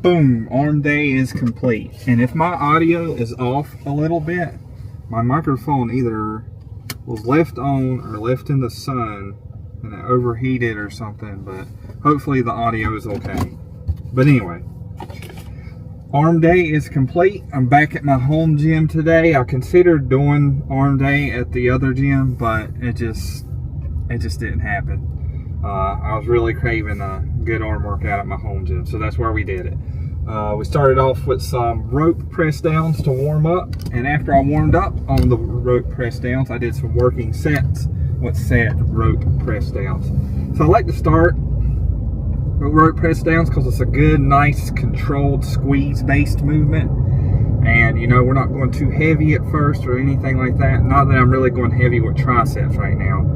boom, arm day is complete. And if my audio is off a little bit, my microphone either was left on or left in the sun and it overheated or something, but hopefully the audio is okay. But anyway, arm day is complete. I'm back at my home gym today. I considered doing arm day at the other gym, but it just didn't happen. I was really craving a good arm workout at my home gym, so that's where we did it. We started off with some rope press downs to warm up, and after I warmed up on the rope press downs, I did some working sets with set rope press downs. So I like to start with rope press downs because it's a good, nice, controlled squeeze-based movement. And you know, we're not going too heavy at first or anything like that. Not that I'm really going heavy with triceps right now.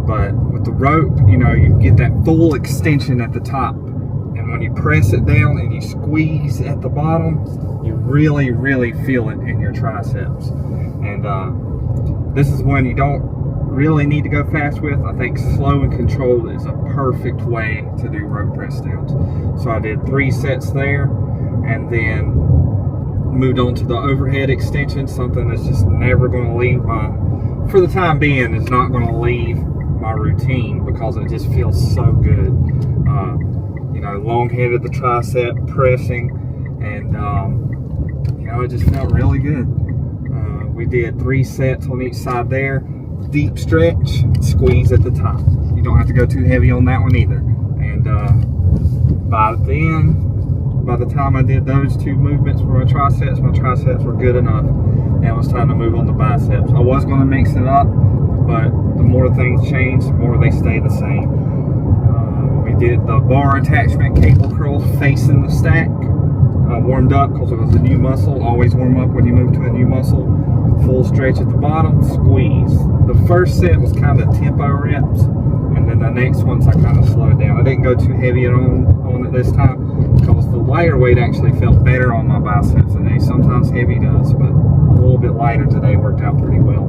But with the rope, you know, you get that full extension at the top. And when you press it down and you squeeze at the bottom, you really, really feel it in your triceps. And this is when you don't really need to go fast with. I think slow and controlled is a perfect way to do rope press downs. So I did 3 sets there, and then moved on to the overhead extension, something that's just never going to leave for the time being, is not going to leave my routine because it just feels so good. You know, long head of the tricep pressing, and you know, it just felt really good. We did 3 sets on each side there. Deep stretch, squeeze at the top. You don't have to go too heavy on that one either. And by the time I did those 2 movements for my triceps were good enough, and it was time to move on to biceps. I was going to mix it up, but the more things change, the more they stay the same. We did the bar attachment cable curls facing the stack. Warmed up because it was a new muscle. Always warm up when you move to a new muscle. Full stretch at the bottom, squeeze. The first set was kind of tempo reps, and then the next ones I kind of slowed down. I didn't go too heavy on it this time because the lighter weight actually felt better on my biceps today. Sometimes heavy does, but a little bit lighter today worked out pretty well.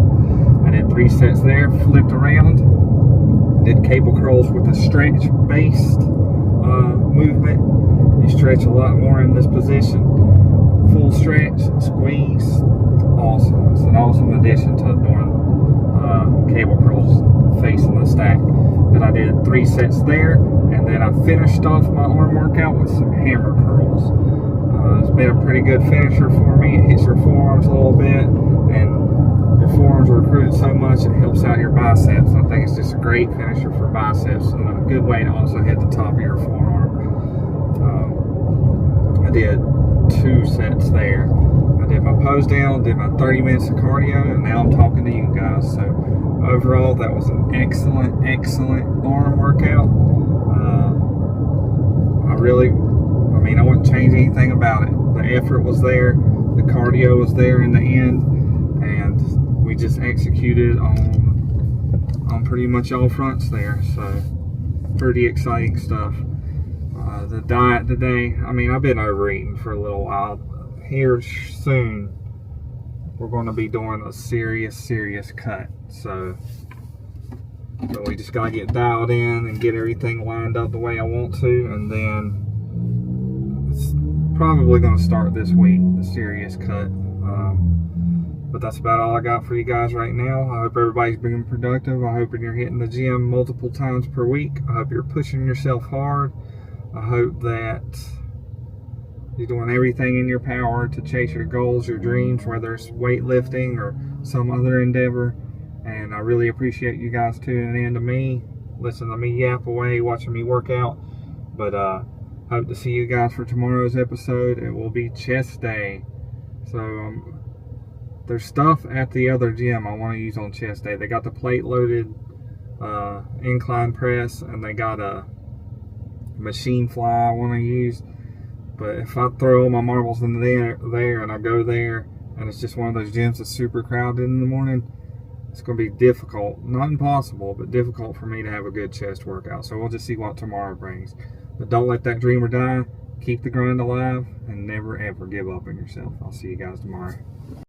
I did 3 sets there, flipped around, did cable curls with a stretch-based movement. You stretch a lot more in this position. Full stretch, squeeze. Awesome. It's an awesome addition to doing cable curls facing the stack. Then I did 3 sets there, and then I finished off my arm workout with some hammer curls. It's been a pretty good finisher for me. It hits your forearms a little bit, and your forearms are recruited so much it helps out your biceps. I think it's just a great finisher for biceps, and a good way to also hit the top of your forearm. I did 2 sets there. I did my pose down, did my 30 minutes of cardio, and now I'm talking to you guys. So overall, that was an excellent arm workout. I wouldn't change anything about it. The effort was there, the cardio was there in the end, and we just executed on pretty much all fronts there. So pretty exciting stuff. The diet today, I've been overeating for a little while. Here soon, we're going to be doing a serious cut. So we just got to get dialed in and get everything lined up the way I want to, and then it's probably going to start this week, the serious cut. But that's about all I got for you guys right now. I hope everybody's being productive. I hope you're hitting the gym multiple times per week. I hope you're pushing yourself hard. I hope that you're doing everything in your power to chase your goals, your dreams, whether it's weightlifting or some other endeavor. And I really appreciate you guys tuning in to me, listening to me yap away, watching me work out. But hope to see you guys for tomorrow's episode. It will be chest day. So there's stuff at the other gym I want to use on chest day. They got the plate loaded incline press, and they got a machine fly I want to use. But if I throw all my marbles in there and I go there and it's just one of those gyms that's super crowded in the morning, it's going to be difficult, not impossible, but difficult for me to have a good chest workout. So we'll just see what tomorrow brings. But don't let that dreamer die. Keep the grind alive and never ever give up on yourself. I'll see you guys tomorrow.